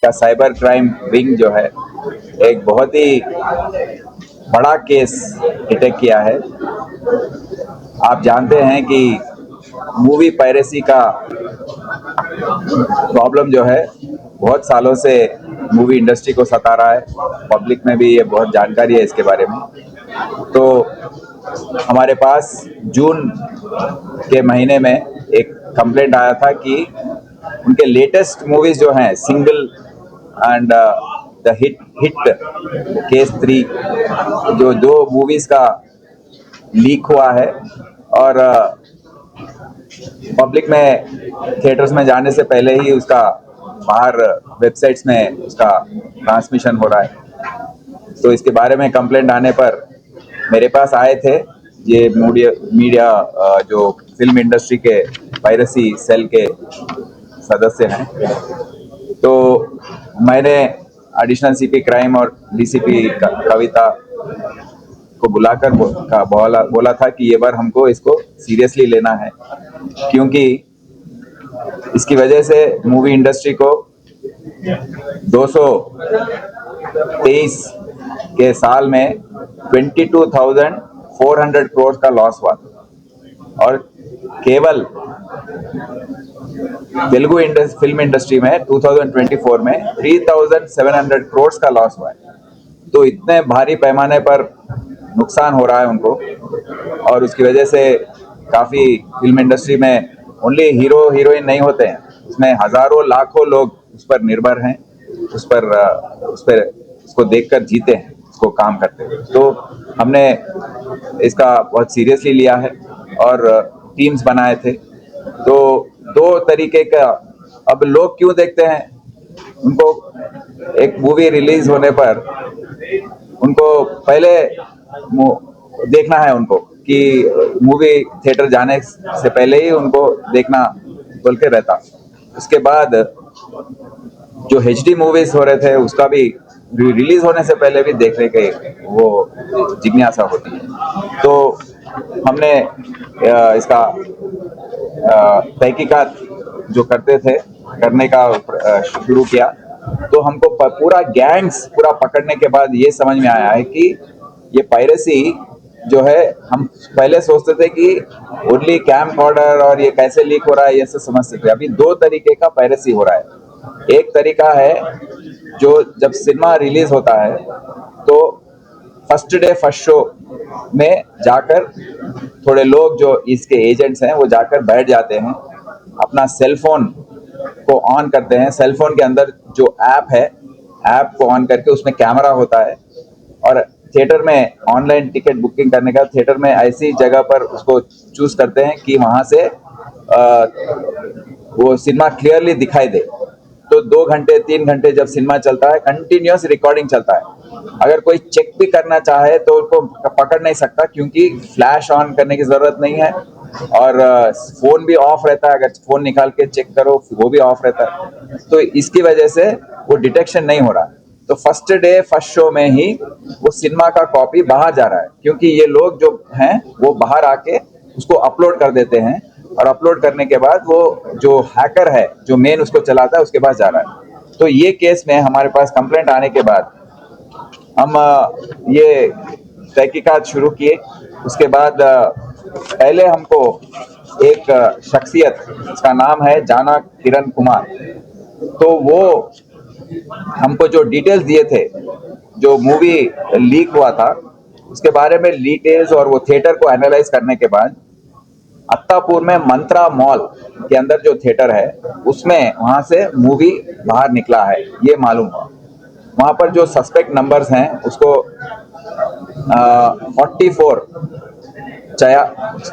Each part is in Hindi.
का साइबर क्राइम विंग जो है एक बहुत ही बड़ा केस डिटेक्ट किया है। आप जानते हैं कि मूवी पायरेसी का प्रॉब्लम जो है बहुत सालों से मूवी इंडस्ट्री को सता रहा है। पब्लिक में भी ये बहुत जानकारी है इसके बारे में। तो हमारे पास जून के महीने में एक कंप्लेंट आया था कि उनके लेटेस्ट मूवीज जो हैं single and the hit case 3 जो दो मूवीज का लीक हुआ है और पब्लिक में थिएटर्स में जाने से पहले ही उसका बाहर वेबसाइट्स में उसका ट्रांसमिशन हो रहा है। तो इसके बारे में कंप्लेंट आने पर मेरे पास आए थे ये मीडिया जो फिल्म इंडस्ट्री के पायरेसी सेल के सदस्य हैं। तो मैंने एडिशनल सीपी क्राइम और डीसीपी कविता को बुलाकर बोला था कि ये बार हमको इसको सीरियसली लेना है, क्योंकि इसकी वजह से मूवी इंडस्ट्री को 223 के साल में 22,400 करोड़ का लॉस हुआ और केवल तेलुगु फिल्म इंडस्ट्री में 2024 में 3,700 करोड़ का लॉस हुआ है। तो इतने भारी पैमाने पर नुकसान हो रहा है उनको और उसकी वजह से काफ़ी फिल्म इंडस्ट्री में ओनली हीरो हीरोइन नहीं होते हैं, उसमें हजारों लाखों लोग उस पर निर्भर हैं, उस पर उसको देखकर जीते हैं, उसको काम करते हैं। तो हमने इसका बहुत सीरियसली लिया है और टीम्स बनाए थे। तो दो तरीके का अब लोग क्यों देखते हैं, उनको एक मूवी रिलीज होने पर उनको पहले देखना है उनको कि मूवी थिएटर जाने से पहले ही उनको देखना बोल के रहता। उसके बाद जो HD मूवीज हो रहे थे उसका भी रिलीज होने से पहले भी देखने के वो जिज्ञासा होती है। तो हमने इसका तहकीकात जो करते थे करने का शुरू किया। तो हमको पूरा गैंग्स पूरा पकड़ने के बाद ये समझ में आया है कि ये पायरेसी जो है, हम पहले सोचते थे कि ओनली कैम ऑर्डर और ये कैसे लीक हो रहा है ये सब समझते थे। अभी दो तरीके का पायरेसी हो रहा है। एक तरीका है जो जब सिनेमा रिलीज होता है तो फर्स्ट डे फर्स्ट शो में जाकर थोड़े लोग जो इसके एजेंट्स हैं वो जाकर बैठ जाते हैं, अपना सेलफोन को ऑन करते हैं। सेलफोन के अंदर जो ऐप है, ऐप को ऑन करके उसमें कैमरा होता है और थिएटर में ऑनलाइन टिकट बुकिंग करने का थिएटर में ऐसी जगह पर उसको चूज करते हैं कि वहां से वो सिनेमा क्लियरली दिखाई दे। तो 2 घंटे 3 घंटे जब सिनेमा चलता है कंटिन्यूअस रिकॉर्डिंग चलता है। अगर कोई चेक भी करना चाहे तो उसको पकड़ नहीं सकता, क्योंकि फ्लैश ऑन करने की जरूरत नहीं है और फोन भी ऑफ रहता है। अगर फोन निकाल के चेक करो वो भी ऑफ रहता है। तो इसकी वजह से वो डिटेक्शन नहीं हो रहा। तो फर्स्ट डे फर्स्ट शो में ही वो सिनेमा का कॉपी बाहर जा रहा है, क्योंकि ये लोग जो हैं वो बाहर आके उसको अपलोड कर देते हैं और अपलोड करने के बाद वो जो हैकर है जो मेन उसको चलाता है उसके पास जा रहा है। तो ये केस में हमारे पास कंप्लेंट आने के बाद हम ये तहकीकात शुरू किए। उसके बाद पहले हमको एक शख्सियत, उसका नाम है जाना किरण कुमार, तो वो हमको जो डिटेल्स दिए थे जो मूवी लीक हुआ था उसके बारे में डिटेल्स और वो थिएटर को एनालाइज करने के बाद अत्तापुर में मंत्रा मॉल के अंदर जो थिएटर है उसमें वहां से मूवी बाहर निकला है ये मालूम हुआ। वहां पर जो सस्पेक्ट नंबर्स हैं उसको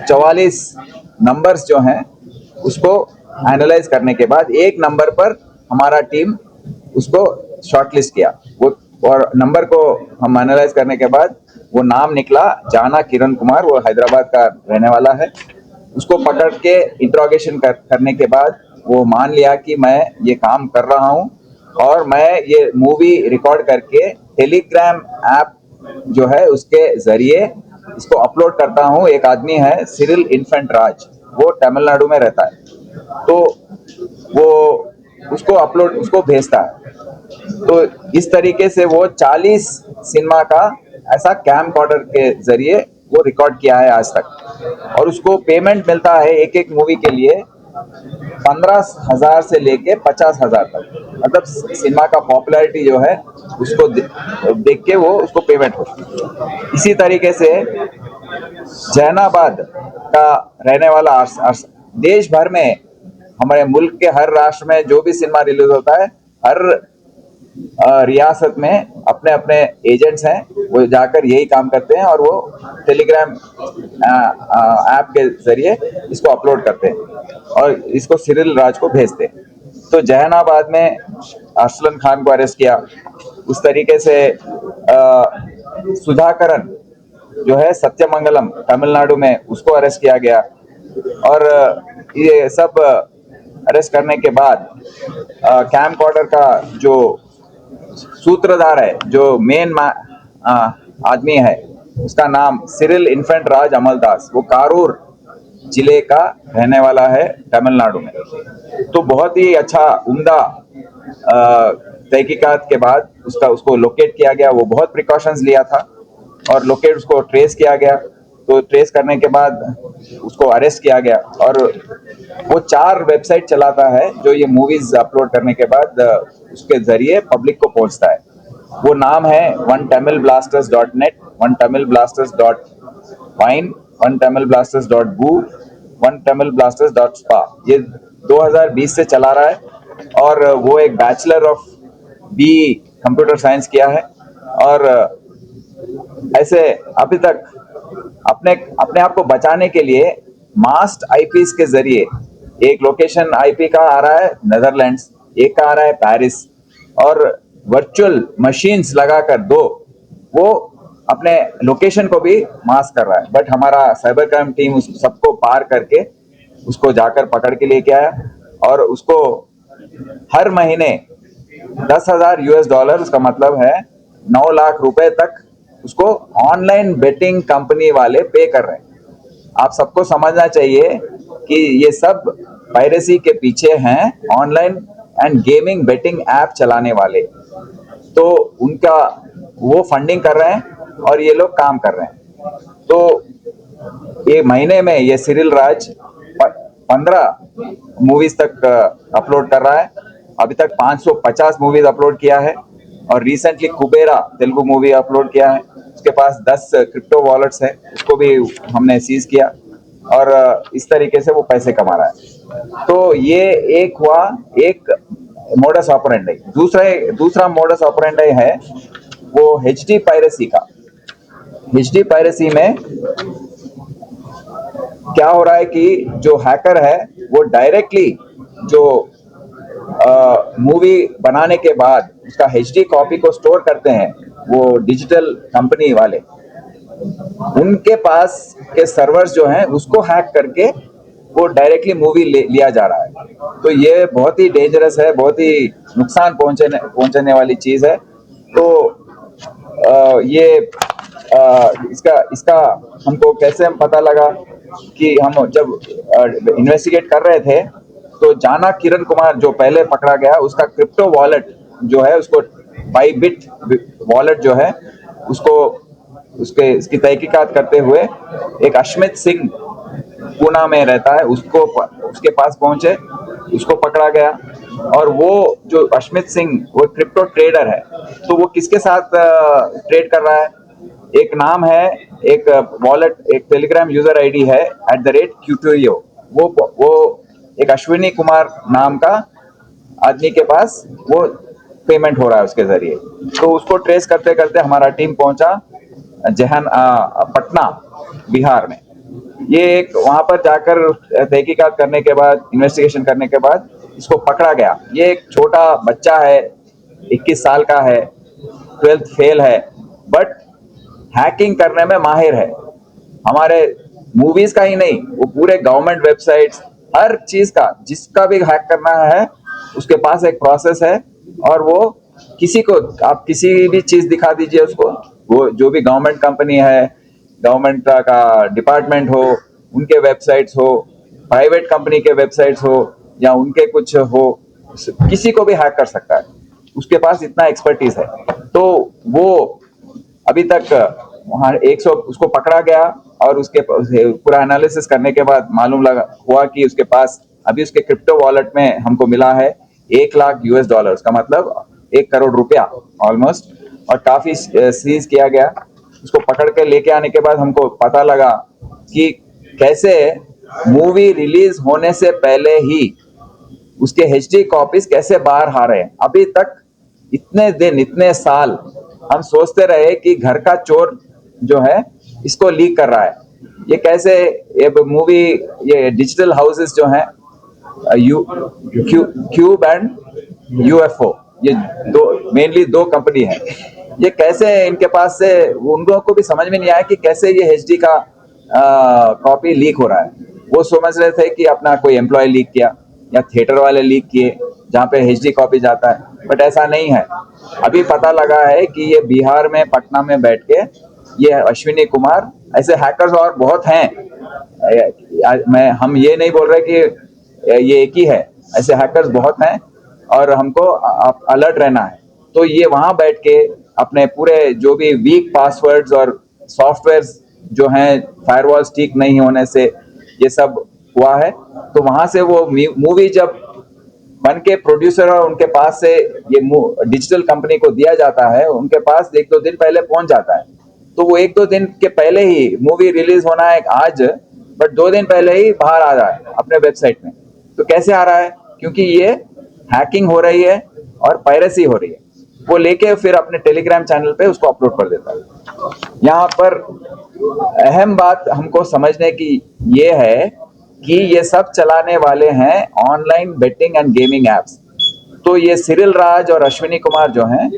44 नंबर्स जो हैं उसको एनालाइज करने के बाद एक नंबर पर हमारा टीम उसको शॉर्टलिस्ट किया। वो और नंबर को हम एनालाइज करने के बाद वो नाम निकला जाना किरण कुमार, वो हैदराबाद का रहने वाला है। उसको पकड़ के इंट्रोगेशन करने के बाद वो मान लिया कि मैं ये काम कर रहा हूँ और मैं ये मूवी रिकॉर्ड करके टेलीग्राम ऐप जो है उसके जरिए इसको अपलोड करता हूँ। एक आदमी है सिरिल इन्फेंट राज, वो तमिलनाडु में रहता है, तो वो उसको भेजता है। तो इस तरीके से वो 40 सिनेमा का ऐसा कैमकॉर्डर के जरिए वो रिकॉर्ड किया है आज तक, और उसको पेमेंट मिलता है एक एक मूवी के लिए 15,000 से लेके 50,000 तक। मतलब सिनेमा का पॉपुलैरिटी जो है उसको देख के वो उसको पेमेंट होती है। इसी तरीके से जैनाबाद का रहने वाला देश भर में, हमारे मुल्क के हर राष्ट्र में जो भी सिनेमा रिलीज होता है, हर रियासत में अपने अपने एजेंट्स हैं, वो जाकर यही काम करते हैं और वो टेलीग्राम ऐप के जरिए इसको अपलोड करते हैं और इसको सिरिल राज को भेजते हैं। तो जहानाबाद में अरसलन खान को अरेस्ट किया, उस तरीके से सुधाकरन जो है सत्यमंगलम तमिलनाडु में, उसको अरेस्ट किया गया। और ये सब अरेस्ट करने के बाद कैमकॉर्डर का जो सूत्रधार है, जो मेन आदमी है, उसका नाम सिरिल इन्फेंट राज अमलदास, वो कारूर जिले का रहने वाला है तमिलनाडु में। तो बहुत ही अच्छा उम्दा तहकीकात के बाद उसको लोकेट किया गया। वो बहुत प्रिकॉशंस लिया था और लोकेट उसको ट्रेस किया गया। तो ट्रेस करने के बाद उसको अरेस्ट किया गया और वो 4 वेबसाइट चलाता है जो ये मूवीज अपलोड करने के बाद उसके जरिए पब्लिक को पहुंचता है। वो नाम है onetamilblasters.net, onetamilblasters.wine, onetamilblasters.goo, onetamilblasters.spa। ये 2020 से चला रहा है और वो एक bachelor of B computer science किया है और ऐसे अभी तक अपने अपने आप को बचाने के लिए मास्ट आईपीस के जरिए, एक लोकेशन आईपी का आ रहा है नेदरलैंड्स, एक का आ रहा है पेरिस, और वर्चुअल मशीन्स लगाकर वो अपने लोकेशन को भी मास्क कर रहा है। बट हमारा साइबर क्राइम टीम उस सबको पार करके उसको जाकर पकड़ के लेके आया और उसको हर महीने $10,000, उसका मतलब है 9 लाख रुपए तक उसको ऑनलाइन बेटिंग कंपनी वाले पे कर रहे हैं। आप सबको समझना चाहिए कि ये सब पायरेसी के पीछे हैं, online and gaming betting app चलाने वाले। तो उनका वो फंडिंग कर रहे हैं और ये लोग काम कर रहे हैं। तो ये महीने में ये सिरिल राज 15 मूवीज तक अपलोड कर रहा है। अभी तक 550 मूवीज अपलोड किया है और रिसेंटली कुबेरा तेलुगु मूवी अपलोड किया है। उसके पास 10 क्रिप्टो वॉलेट्स है, उसको भी हमने सीज किया और इस तरीके से वो पैसे कमा रहा है। तो ये एक हुआ एक मोडस ऑपरेंडी। दूसरा मोडस ऑपरेंडी है वो एचडी पायरेसी का। एचडी पायरेसी में क्या हो रहा है कि जो हैकर है वो डायरेक्टली जो मूवी बनाने के बाद उसका एचडी कॉपी को स्टोर करते हैं, वो डिजिटल कंपनी वाले, उनके पास के सर्वर्स जो हैं उसको हैक करके वो डायरेक्टली मूवी लिया जा रहा है। तो ये बहुत ही डेंजरस है, बहुत ही नुकसान पहुंचने वाली चीज है। तो इसका हमको कैसे हम पता लगा कि हम जब इन्वेस्टिगेट कर रहे थे तो जाना किरण कुमार जो पहले पकड़ा गया, उसका क्रिप्टो वॉलेट जो है, उसको बाइबिट वॉलेट जो है, इसकी तहकीकात करते हुए एक अश्मित सिंह पूना में रहता है, उसके पास पहुंचे, उसको पकड़ा गया। और वो जो अश्मित सिंह वो क्रिप्टो ट्रेडर है। तो वो किसके साथ ट्रेड कर रहा है? एक नाम है, एक वॉलेट, एक टेलीग्राम यूजर आईडी है @Qtuyo। वो एक अश्विनी कुमार नाम का आदमी के पास वो पेमेंट हो रहा है उसके जरिए। तो उसको ट्रेस करते करते हमारा टीम पहुंचा पटना बिहार में। ये एक वहां पर जाकर तहकीकात करने के बाद, इन्वेस्टिगेशन करने के बाद इसको पकड़ा गया। ये एक छोटा बच्चा है, 21 साल का है, 12th फेल है, बट हैकिंग करने में माहिर है। हमारे मूवीज का ही नहीं, वो पूरे गवर्नमेंट वेबसाइट्स, हर चीज का, जिसका भी हैक करना है उसके पास एक प्रोसेस है। और वो किसी को, आप किसी भी चीज दिखा दीजिए उसको, वो जो भी गवर्नमेंट कंपनी है, गवर्नमेंट का डिपार्टमेंट हो, उनके वेबसाइट्स हो, प्राइवेट कंपनी के वेबसाइट्स हो या उनके कुछ हो, किसी को भी हैक कर सकता है। उसके पास इतना एक्सपर्टीज है। तो वो अभी तक वहाँ 100 उसको पकड़ा गया और उसके पूरा एनालिसिस करने के बाद मालूम लगा हुआ कि उसके पास अभी उसके क्रिप्टो वॉलेट में हमको मिला है $1,00,000 का मतलब 1 करोड़ रुपया ऑलमोस्ट, और काफी सीज किया गया। उसको पकड़ के लेके आने के बाद हमको पता लगा कि कैसे मूवी रिलीज होने से पहले ही उसके HD कॉपीज कैसे बाहर आ रहे हैं। अभी तक इतने दिन इतने साल हम सोचते रहे कि घर का चोर जो है इसको लीक कर रहा है। ये कैसे, ये मूवी, ये डिजिटल हाउसेस जो हैं क्यूब एंड UFO, ये दो मेनली दो कंपनी है, ये कैसे इनके पास से, उन लोगों को भी समझ में नहीं आया कि कैसे ये HD का कॉपी लीक हो रहा है। वो समझ रहे थे कि अपना कोई एम्प्लॉय लीक किया या थिएटर वाले लीक किए जहाँ पे HD कॉपी जाता है, बट ऐसा नहीं है। अभी पता लगा है कि ये बिहार में पटना में बैठ के ये अश्विनी कुमार, ऐसे हैकर्स और बहुत हैं, हम ये नहीं बोल रहे कि ये एक ही है, ऐसे हैकर्स बहुत हैं और हमको अलर्ट रहना है। तो ये वहां बैठ के अपने पूरे जो भी वीक पासवर्ड्स और सॉफ्टवेयर जो हैं फायरवॉल्स ठीक नहीं होने से ये सब हुआ है। तो वहां से वो मूवी जब बन के प्रोड्यूसर और उनके पास से ये डिजिटल कंपनी को दिया जाता है, उनके पास 1-2 दिन पहले पहुंच जाता है। तो वो 1-2 दिन के पहले ही मूवी रिलीज होना है आज, बट 2 दिन पहले ही बाहर आ रहा है अपने वेबसाइट में। तो कैसे आ रहा है? क्योंकि ये हैकिंग हो रही है और पायरेसी हो रही है। वो लेके फिर अपने टेलीग्राम चैनल पे उसको अपलोड कर देता है। यहाँ पर अहम बात हमको समझने की ये है कि ये सब चलाने वाले हैं online betting and gaming apps. तो ये सिरिल राज और अश्विनी कुमार जो हैं,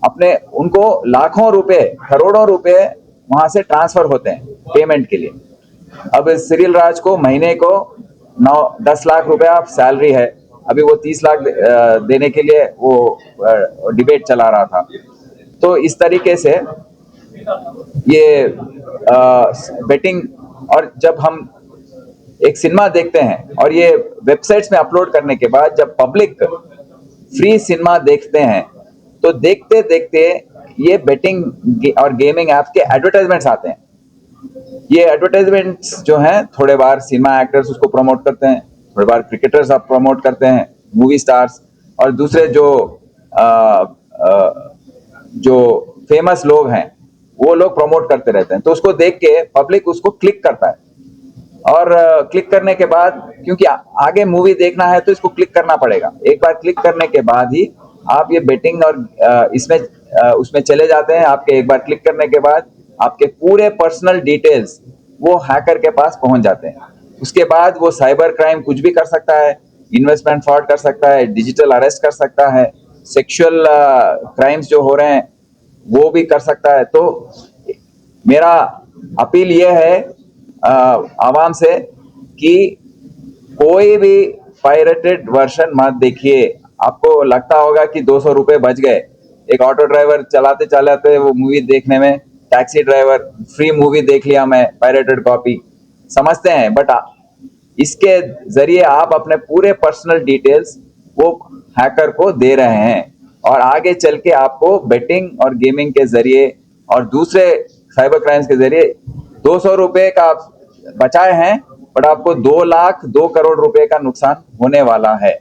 अपने उनको लाखों रुपए, करोड़ों रुपए वहां से ट्रांसफर होते हैं पेमेंट के लिए। अब सिरिल राज को महीने को 9-10 लाख रुपया सैलरी है। अभी वो 30 लाख देने के लिए वो डिबेट चला रहा था। तो इस तरीके से ये बेटिंग, और जब हम एक सिनेमा देखते हैं और ये वेबसाइट्स में अपलोड करने के बाद जब पब्लिक फ्री सिनेमा देखते हैं, तो देखते देखते ये बेटिंग और गेमिंग ऐप्स के एडवर्टाइजमेंट्स आते हैं। ये एडवर्टाइजमेंट्स जो हैं, थोड़े बार सिनेमा एक्टर्स उसको प्रमोट करते हैं, थोड़े बार क्रिकेटर्स आप प्रमोट करते हैं, मूवी स्टार्स और दूसरे जो फेमस लोग हैं वो लोग प्रमोट करते रहते हैं। तो उसको देख के पब्लिक उसको क्लिक करता है, और क्लिक करने के बाद, क्योंकि आगे मूवी देखना है तो इसको क्लिक करना पड़ेगा। एक बार क्लिक करने के बाद ही आप ये बेटिंग और इसमें उसमें चले जाते हैं। आपके एक बार क्लिक करने के बाद आपके पूरे पर्सनल डिटेल्स वो हैकर के पास पहुंच जाते हैं। उसके बाद वो साइबर क्राइम कुछ भी कर सकता है, इन्वेस्टमेंट फ्रॉड कर सकता है, डिजिटल अरेस्ट कर सकता है, सेक्सुअल क्राइम्स जो हो रहे हैं वो भी कर सकता है। तो मेरा अपील ये है आवाम से कि कोई भी पायरेटेड वर्जन मत देखिए। आपको लगता होगा कि 200 रुपए बच गए। एक ऑटो ड्राइवर चलाते चलाते वो मूवी देखने में, टैक्सी ड्राइवर फ्री मूवी देख लिया मैं, पायरेटेड कॉपी समझते हैं, बट इसके जरिए आप अपने पूरे पर्सनल डिटेल्स वो हैकर को दे रहे हैं, और आगे चल के आपको बेटिंग और गेमिंग के जरिए और दूसरे साइबर क्राइम्स के जरिए 200 रुपए का आप बचाए हैं, बट आपको 2 लाख 2 करोड़ रुपए का नुकसान होने वाला है।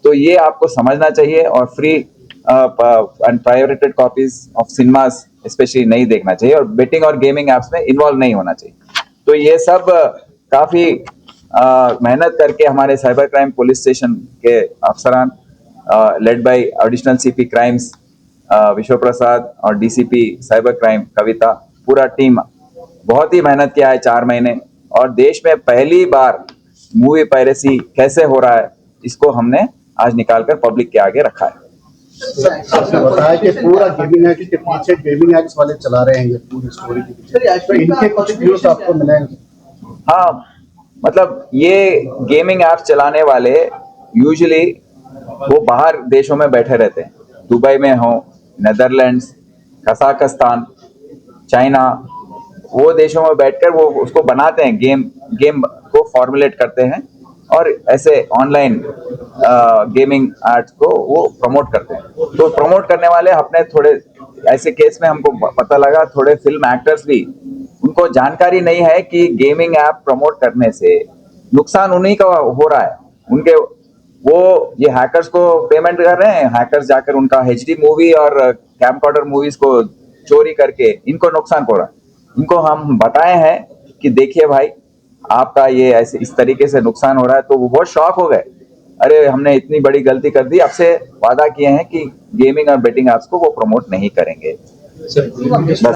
तो ये आपको समझना चाहिए, और free and pirated copies of cinemas specially नहीं देखना चाहिए, और बेटिंग और गेमिंग एप्स में इन्वॉल्व नहीं होना चाहिए। तो ये सब काफी मेहनत करके हमारे साइबर क्राइम पुलिस स्टेशन के अफसरान led by additional CP crimes Vishwa Prasad और DCP साइबर क्राइम कविता, पूरा टीम बहुत ही मेहनत किया है 4 महीने, और देश में पहली बार मूवी पायरेसी कैसे हो रहा है इसको हमने आज निकालकर पब्लिक के आगे रखा है। बताया कि पूरा गेमिंग एक्ट के पीछे गेमिंग एक्ट वाले चला रहे हैं ये पूरी स्टोरी के पीछे, तो इनके कुछ व्यूज आपको मिलेंगे? हाँ, मतलब ये गेमिंग ऐप चलाने वाले यूजुअली वो बाहर देशों में बैठे रहते हैं, दुबई में हो, नेदरलैंड्स, कजाकिस्तान, चाइना, वो देशों में बैठकर वो उसको बनाते हैं, गेम को फॉर्मुलेट करते हैं और ऐसे ऑनलाइन गेमिंग एड्स को वो प्रमोट करते हैं। तो प्रमोट करने वाले अपने थोड़े ऐसे केस में हमको पता लगा थोड़े फिल्म एक्टर्स भी उनको जानकारी नहीं है कि गेमिंग ऐप प्रमोट करने से नुकसान उन्हीं का हो रहा है। उनके वो ये हैकर्स को पेमेंट कर रहे हैं, हैकर्स जाकर उनका एचडी मूवी और कैमकॉर्डर मूवीज को चोरी करके इनको नुकसान हो रहा है। इनको हम बताए हैं कि देखिए भाई आपका ये ऐसे इस तरीके से नुकसान हो रहा है, तो वो बहुत शॉक हो गए। अरे हमने इतनी बड़ी गलती कर दी, आपसे वादा किए हैं कि गेमिंग और बेटिंग ऐप्स को वो प्रमोट नहीं करेंगे। बस